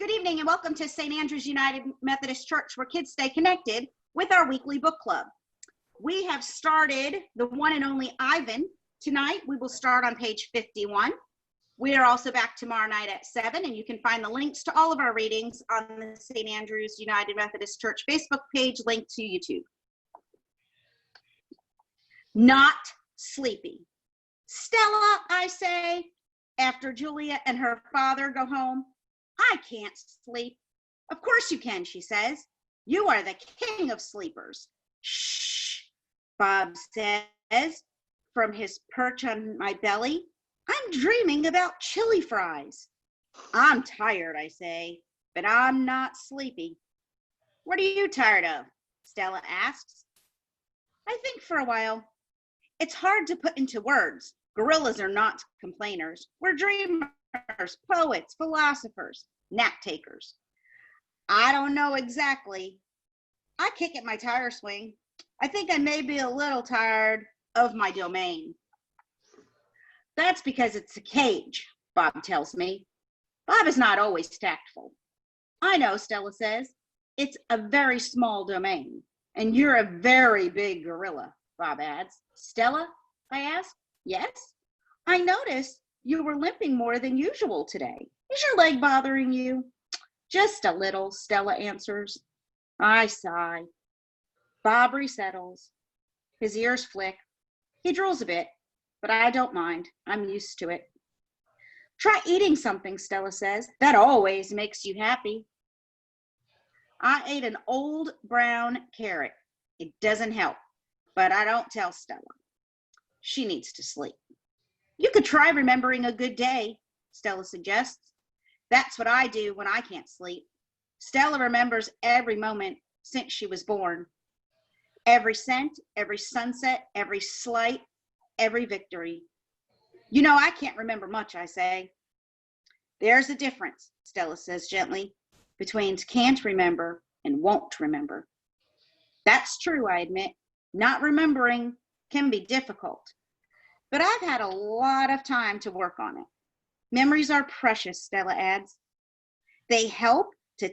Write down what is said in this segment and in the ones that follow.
Good evening and welcome to St. Andrew's United Methodist Church, where kids stay connected with our weekly book club. We have started the one and only Ivan. Tonight we will start on page 51. We are also back tomorrow night at 7, and you can find the links to all of our readings on the St. Andrew's United Methodist Church Facebook page linked to YouTube. Not sleepy. Stella, I say, after Julia and her father go home. I can't sleep. Of course you can, she says. You are the king of sleepers. Shh, Bob says from his perch on my belly. I'm dreaming about chili fries. I'm tired, I say, but I'm not sleepy. What are you tired of? Stella asks. I think for a while. It's hard to put into words. Gorillas are not complainers. We're dreamers, poets, philosophers, nap takers. I don't know exactly. I kick at my tire swing. I think I may be a little tired of my domain. That's because it's a cage, Bob tells me. Bob is not always tactful. I know, Stella says. It's a very small domain, and you're a very big gorilla, Bob adds. Stella, I ask. Yes? I noticed you were limping more than usual today. Is your leg bothering you? Just a little, Stella answers. I sigh. Bob resettles. His ears flick. He drools a bit, but I don't mind. I'm used to it. Try eating something, Stella says. That always makes you happy. I ate an old brown carrot. It doesn't help, but I don't tell Stella. She needs to sleep. You could try remembering a good day, Stella suggests. That's what I do when I can't sleep. Stella remembers every moment since she was born. Every scent, every sunset, every slight, every victory. You know, I can't remember much, I say. There's a difference, Stella says gently, between can't remember and won't remember. That's true, I admit. Not remembering can be difficult, but I've had a lot of time to work on it. Memories are precious, Stella adds. They help to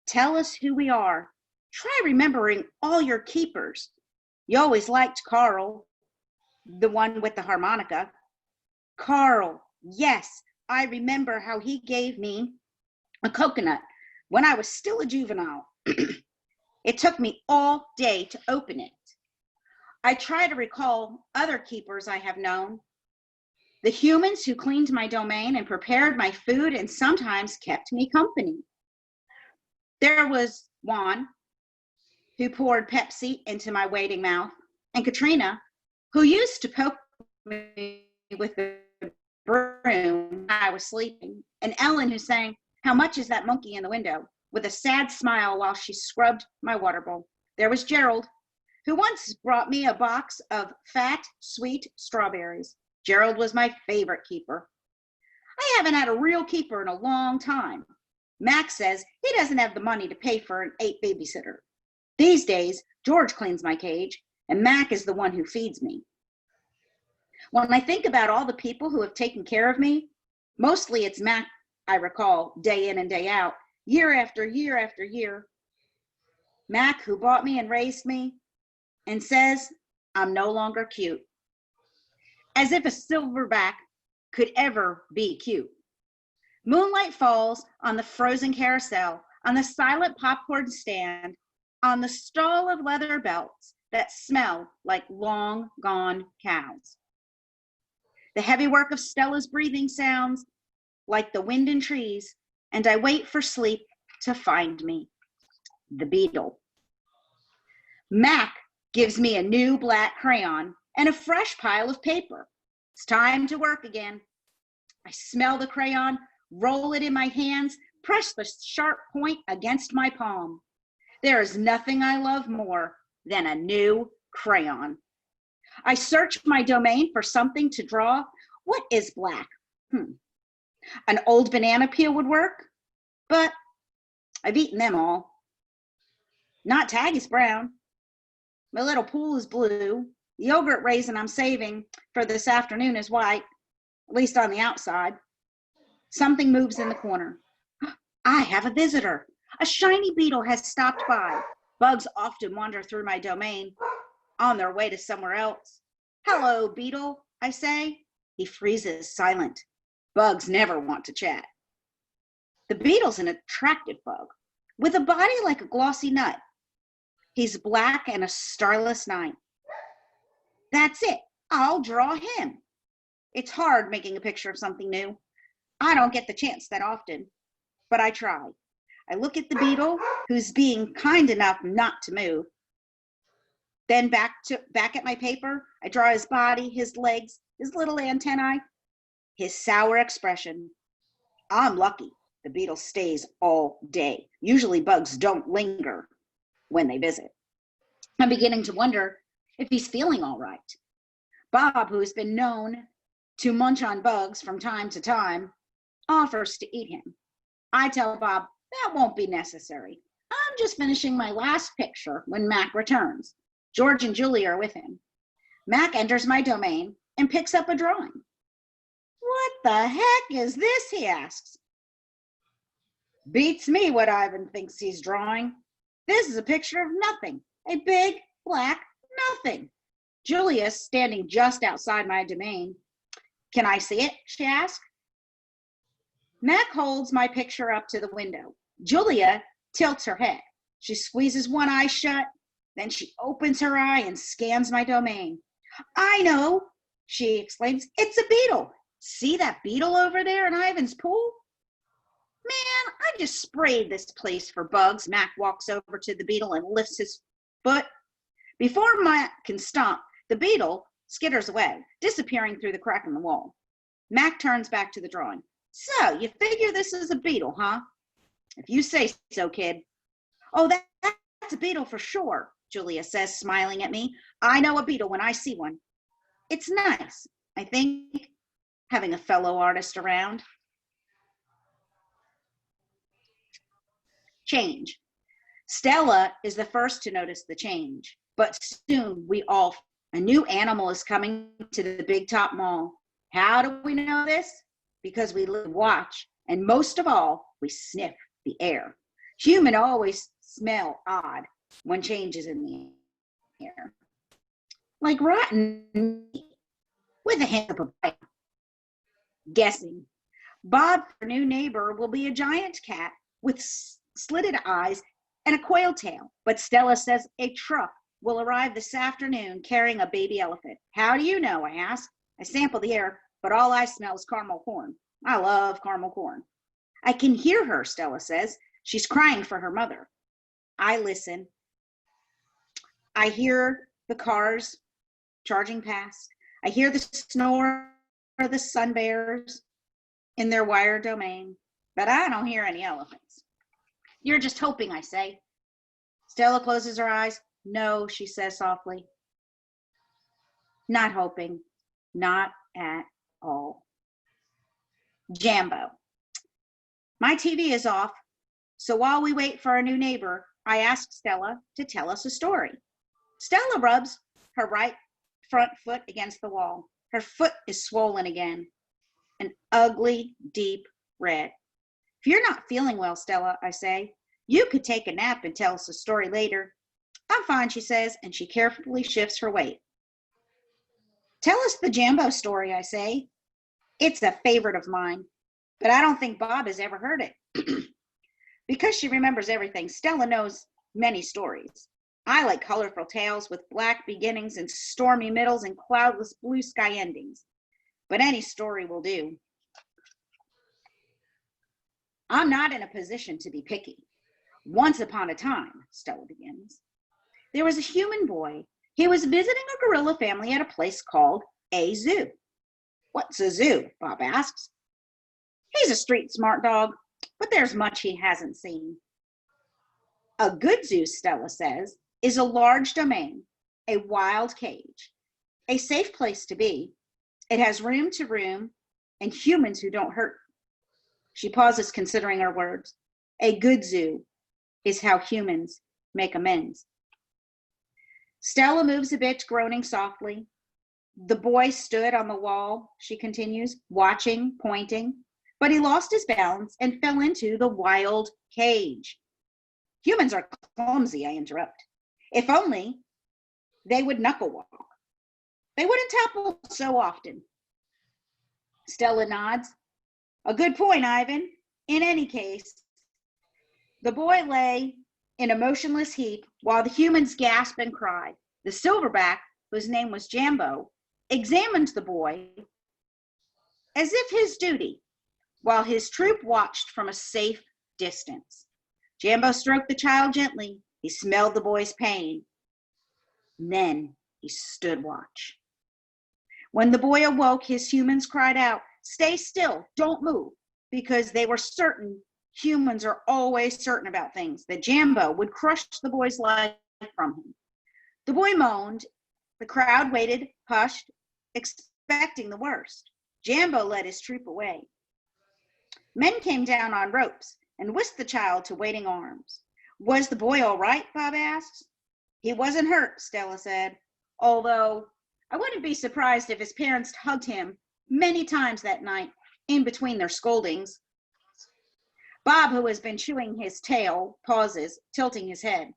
tell us who we are. Try remembering all your keepers. You always liked Carl, the one with the harmonica. Carl, yes, I remember how he gave me a coconut when I was still a juvenile. It took me all day to open it. I try to recall other keepers I have known, the humans who cleaned my domain and prepared my food and sometimes kept me company. There was Juan, who poured Pepsi into my waiting mouth, and Katrina, who used to poke me with the broom when I was sleeping, and Ellen, who sang, "How much is that monkey in the window?" with a sad smile while she scrubbed my water bowl. There was Gerald, who once brought me a box of fat, sweet strawberries. Gerald was my favorite keeper. I haven't had a real keeper in a long time. Max says he doesn't have the money to pay for an 8 babysitter. These days, George cleans my cage, and Mac is the one who feeds me. When I think about all the people who have taken care of me, mostly it's Mac I recall day in and day out, year after year after year. Mac, who bought me and raised me, and says I'm no longer cute. As if a silverback could ever be cute. Moonlight falls on the frozen carousel, on the silent popcorn stand, on the stall of leather belts that smell like long gone cows. The heavy work of Stella's breathing sounds like the wind in trees, and I wait for sleep to find me. The beetle. Mac gives me a new black crayon and a fresh pile of paper. It's time to work again. I smell the crayon, roll it in my hands, press the sharp point against my palm. There is nothing I love more than a new crayon. I search my domain for something to draw. What is black? An old banana peel would work, but I've eaten them all. Not Taggy's brown. My little pool is blue. The yogurt raisin I'm saving for this afternoon is white, at least on the outside. Something moves in the corner. I have a visitor. A shiny beetle has stopped by. Bugs often wander through my domain on their way to somewhere else. Hello, beetle, I say. He freezes silent. Bugs never want to chat. The beetle's an attractive bug with a body like a glossy nut. He's black and a starless night. That's it. I'll draw him. It's hard making a picture of something new. I don't get the chance that often, but I try. I look at the beetle, who's being kind enough not to move. Then back at my paper, I draw his body, his legs, his little antennae, his sour expression. I'm lucky. The beetle stays all day. Usually bugs don't linger when they visit. I'm beginning to wonder if he's feeling all right. Bob, who has been known to munch on bugs from time to time, offers to eat him. I tell Bob that won't be necessary. I'm just finishing my last picture when Mac returns. George and Julie are with him. Mac enters my domain and picks up a drawing. What the heck is this, he asks. Beats me what Ivan thinks he's drawing. This is a picture of nothing, a big, black nothing. Julia's standing just outside my domain. Can I see it, she asks. Mac holds my picture up to the window. Julia tilts her head. She squeezes one eye shut, then she opens her eye and scans my domain. I know, she exclaims, it's a beetle. See that beetle over there in Ivan's pool? Man, I just sprayed this place for bugs. Mac walks over to the beetle and lifts his foot. Before Mac can stomp, the beetle skitters away, disappearing through the crack in the wall. Mac turns back to the drawing. So, you figure this is a beetle, huh? If you say so, kid. Oh, that's a beetle for sure, Julia says, smiling at me. I know a beetle when I see one. It's nice, I think, having a fellow artist around. Change. Stella is the first to notice the change, but soon a new animal is coming to the Big Top Mall. How do we know this? Because we watch, and most of all, we sniff the air. Humans always smell odd when change is in the air. Like rotten meat with a hint of a bite. Guessing. Bob, our new neighbor, will be a giant cat with slitted eyes and a quail tail. But Stella says a truck will arrive this afternoon carrying a baby elephant. How do you know? I ask. I sample the air, but all I smell is caramel corn. I love caramel corn. I can hear her, Stella says. She's crying for her mother. I listen. I hear the cars charging past. I hear the snore of the sun bears in their wire domain, but I don't hear any elephants. You're just hoping, I say. Stella closes her eyes. No, she says softly. Not hoping. Not at all. Jambo. My TV is off, so while we wait for our new neighbor, I ask Stella to tell us a story. Stella rubs her right front foot against the wall. Her foot is swollen again, an ugly, deep red. If you're not feeling well, Stella, I say, you could take a nap and tell us a story later. I'm fine, she says, and she carefully shifts her weight. Tell us the Jambo story, I say. It's a favorite of mine, but I don't think Bob has ever heard it. Because she remembers everything, Stella knows many stories. I like colorful tales with black beginnings and stormy middles and cloudless blue sky endings. But any story will do. I'm not in a position to be picky. Once upon a time, Stella begins, there was a human boy. He was visiting a gorilla family at a place called a zoo. What's a zoo? Bob asks. He's a street smart dog, but there's much he hasn't seen. A good zoo, Stella says, is a large domain, a wild cage, a safe place to be. It has room to roam and humans who don't hurt. She pauses, considering her words. A good zoo is how humans make amends. Stella moves a bit, groaning softly. The boy stood on the wall, she continues, watching, pointing. but he lost his balance and fell into the wild cage. Humans are clumsy, I interrupt. If only they would knuckle walk. They wouldn't topple so often. Stella nods. A good point, Ivan. In any case, the boy lay in a motionless heap while the humans gasped and cried. The silverback, whose name was Jambo, examined the boy as if his duty, while his troop watched from a safe distance. Jambo stroked the child gently. He smelled the boy's pain. And then he stood watch. When the boy awoke, his humans cried out, "Stay still, don't move," because they were certain, humans are always certain about things, that Jambo would crush the boy's life from him. The boy moaned. The crowd waited, hushed, expecting the worst. Jambo led his troop away. Men came down on ropes and whisked the child to waiting arms. Was the boy all right? Bob asked. He wasn't hurt, Stella said, although I wouldn't be surprised if his parents hugged him many times that night in between their scoldings. Bob, who has been chewing his tail, pauses, tilting his head.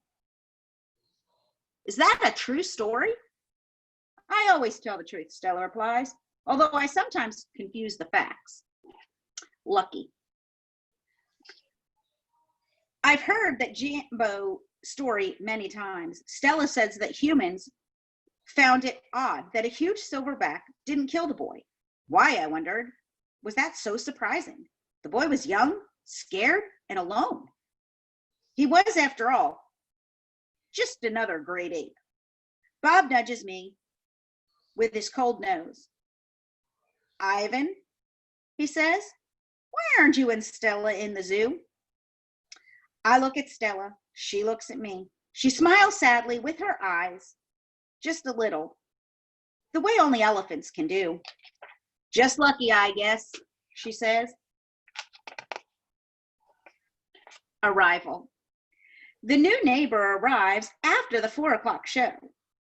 Is that a true story? I always tell the truth, Stella replies, although I sometimes confuse the facts. Lucky. I've heard that Jambo story many times. Stella says that humans found it odd that a huge silverback didn't kill the boy. Why, I wondered. Was that so surprising? The boy was young, scared, and alone. He was, after all, just another great ape. Bob nudges me with his cold nose. Ivan, he says, why aren't you and Stella in the zoo? I look at Stella. She looks at me. She smiles sadly with her eyes, just a little, the way only elephants can do. Just lucky, I guess, she says. Arrival. The new neighbor arrives after the 4:00 show.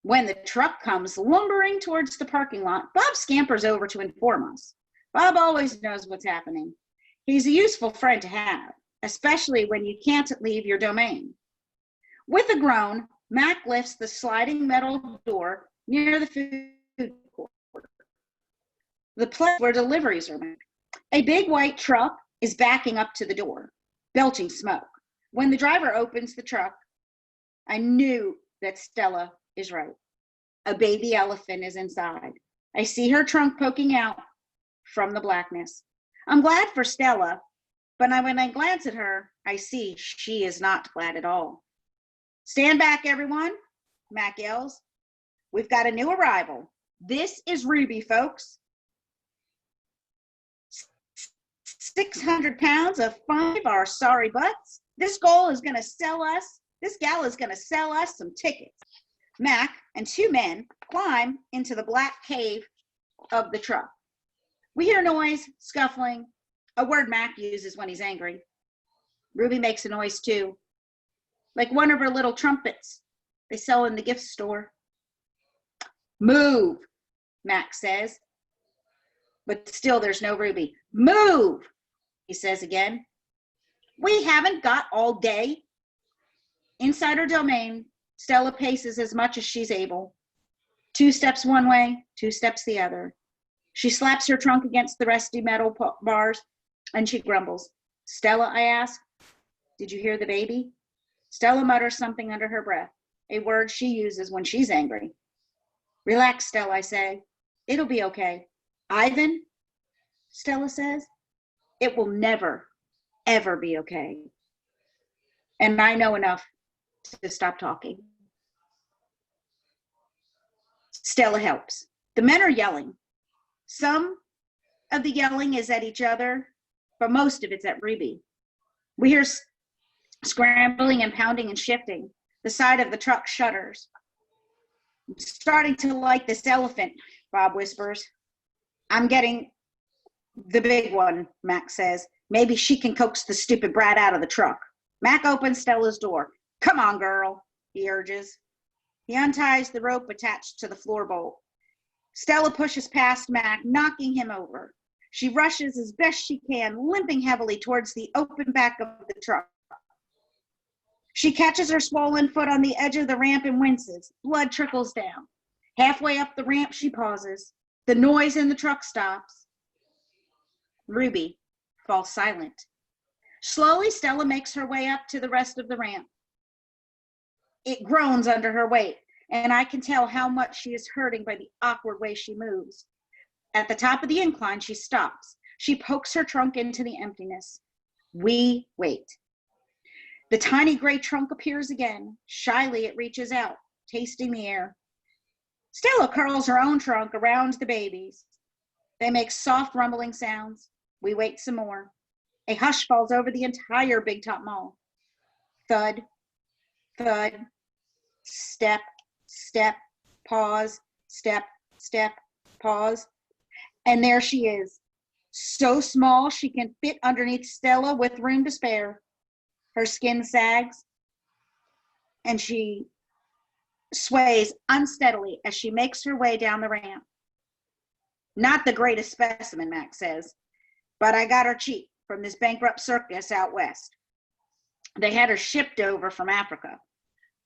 When the truck comes lumbering towards the parking lot, Bob scampers over to inform us. Bob always knows what's happening. He's a useful friend to have, especially when you can't leave your domain. With a groan, Mac lifts the sliding metal door near the food court, the place where deliveries are made. A big white truck is backing up to the door, belching smoke. When the driver opens the truck, I knew that Stella is right. A baby elephant is inside. I see her trunk poking out from the blackness. I'm glad for Stella, but when I glance at her, I see she is not glad at all. Stand back, everyone, Mac yells. We've got a new arrival. This is Ruby, folks. 600 pounds of fun of our sorry butts. This gal is going to sell us some tickets. Mac and two men climb into the black cave of the truck. We hear noise, scuffling, a word Mac uses when he's angry. Ruby makes a noise too, like one of her little trumpets they sell in the gift store. Move, Mac says, but still there's no Ruby. Move, he says again. We haven't got all day. Inside her domain, Stella paces as much as she's able. 2 steps one way, 2 steps the other. She slaps her trunk against the rusty metal bars, and she grumbles. Stella, I ask, did you hear the baby? Stella mutters something under her breath, a word she uses when she's angry. Relax, Stella, I say. It'll be okay. Ivan, Stella says, it will never, ever be okay. And I know enough to stop talking. Stella helps. The men are yelling. Some of the yelling is at each other, but most of it's at Ruby. We hear scrambling and pounding and shifting. The side of the truck shudders. I'm starting to like this elephant, Bob whispers. I'm getting the big one, Mac says. Maybe she can coax the stupid brat out of the truck. Mac opens Stella's door. Come on, girl, he urges. He unties the rope attached to the floor bolt. Stella pushes past Mac, knocking him over. She rushes as best she can, limping heavily towards the open back of the truck. She catches her swollen foot on the edge of the ramp and winces. Blood trickles down. Halfway up the ramp, she pauses. The noise in the truck stops. Ruby falls silent. Slowly, Stella makes her way up to the rest of the ramp. It groans under her weight, and I can tell how much she is hurting by the awkward way she moves. At the top of the incline, she stops. She pokes her trunk into the emptiness. We wait. The tiny gray trunk appears again. Shyly, it reaches out, tasting the air. Stella curls her own trunk around the baby's. They make soft rumbling sounds. We wait some more. A hush falls over the entire Big Top Mall. Thud, thud, step, step, pause, step, step, pause. And there she is, so small she can fit underneath Stella with room to spare. Her skin sags, and she sways unsteadily as she makes her way down the ramp. Not the greatest specimen, Max says, but I got her cheap from this bankrupt circus out west. They had her shipped over from Africa.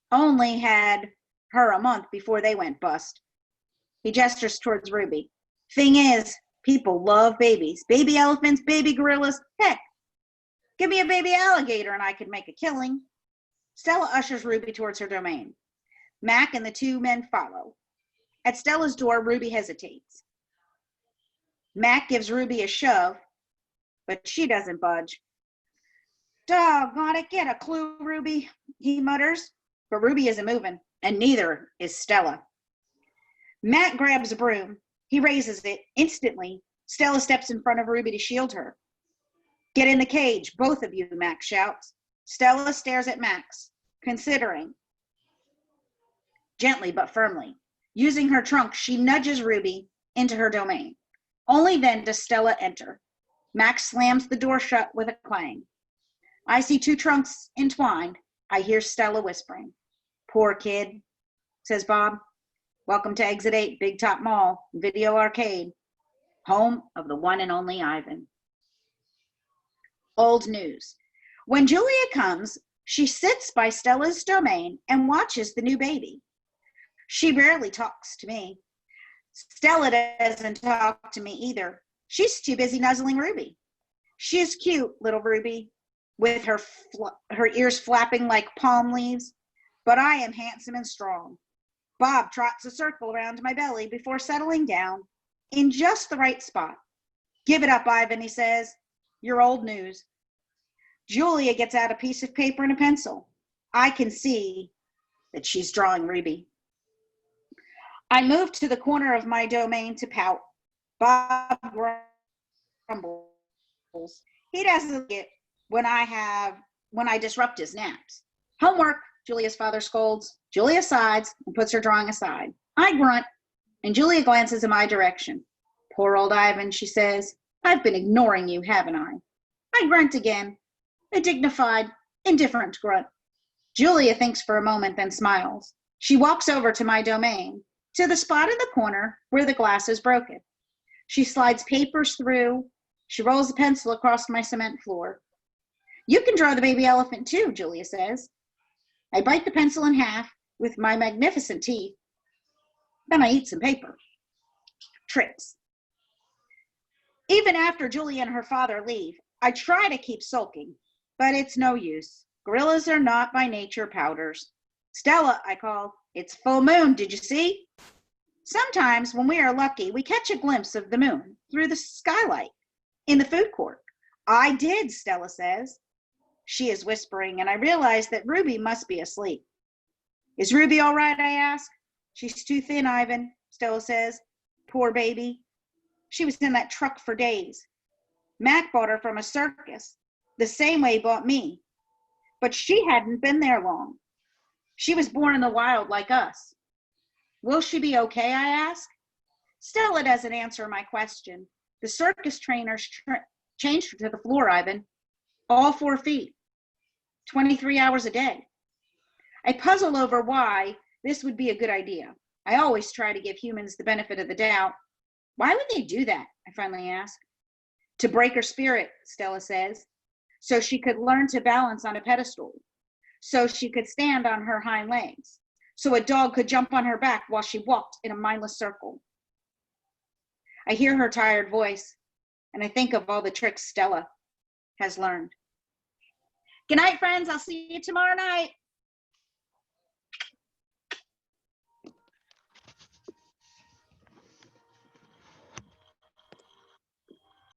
Only had her a month before they went bust. He gestures towards Ruby. Thing is, people love babies. Baby elephants, baby gorillas, heck, give me a baby alligator and I could make a killing. Stella ushers Ruby towards her domain. Mac and the two men follow. At Stella's door, Ruby hesitates. Mac gives Ruby a shove, but she doesn't budge. Doggone it, get a clue, Ruby, he mutters. But Ruby isn't moving, and neither is Stella. Mac grabs a broom. He raises it. Instantly, Stella steps in front of Ruby to shield her. Get in the cage, both of you, Max shouts. Stella stares at Max, considering. Gently but firmly. Using her trunk, she nudges Ruby into her domain. Only then does Stella enter. Max slams the door shut with a clang. I see two trunks entwined. I hear Stella whispering. Poor kid, says Bob. Welcome to Exit 8, Big Top Mall, Video Arcade, home of the one and only Ivan. Old news. When Julia comes, she sits by Stella's domain and watches the new baby. She rarely talks to me. Stella doesn't talk to me either. She's too busy nuzzling Ruby. She is cute, little Ruby, with her ears flapping like palm leaves, but I am handsome and strong. Bob trots a circle around my belly before settling down in just the right spot. Give it up, Ivan, he says. You're old news. Julia gets out a piece of paper and a pencil. I can see that she's drawing Ruby. I move to the corner of my domain to pout. Bob grumbles. He doesn't get when I disrupt his naps. Homework, Julia's father scolds. Julia sighs and puts her drawing aside. I grunt, and Julia glances in my direction. Poor old Ivan, she says. I've been ignoring you, haven't I? I grunt again, a dignified, indifferent grunt. Julia thinks for a moment, then smiles. She walks over to my domain, to the spot in the corner where the glass is broken. She slides papers through. She rolls a pencil across my cement floor. You can draw the baby elephant too, Julia says. I bite the pencil in half with my magnificent teeth. Then I eat some paper. Tricks. Even after Julia and her father leave, I try to keep sulking, but it's no use. Gorillas are not by nature powders. Stella, I call. It's full moon, did you see? Sometimes, when we are lucky, we catch a glimpse of the moon through the skylight in the food court. I did, Stella says. She is whispering, and I realize that Ruby must be asleep. Is Ruby all right, I ask. She's too thin, Ivan, Stella says. Poor baby. She was in that truck for days. Mac bought her from a circus, the same way he bought me. But she hadn't been there long. She was born in the wild like us. Will she be okay, I ask? Stella doesn't answer my question. The circus trainers changed her to the floor, Ivan. All 4 feet. 23 hours a day. I puzzle over why this would be a good idea. I always try to give humans the benefit of the doubt. Why would they do that? I finally ask. To break her spirit, Stella says, so she could learn to balance on a pedestal, so she could stand on her hind legs, so a dog could jump on her back while she walked in a mindless circle. I hear her tired voice, and I think of all the tricks Stella has learned. Good night, friends. I'll see you tomorrow night.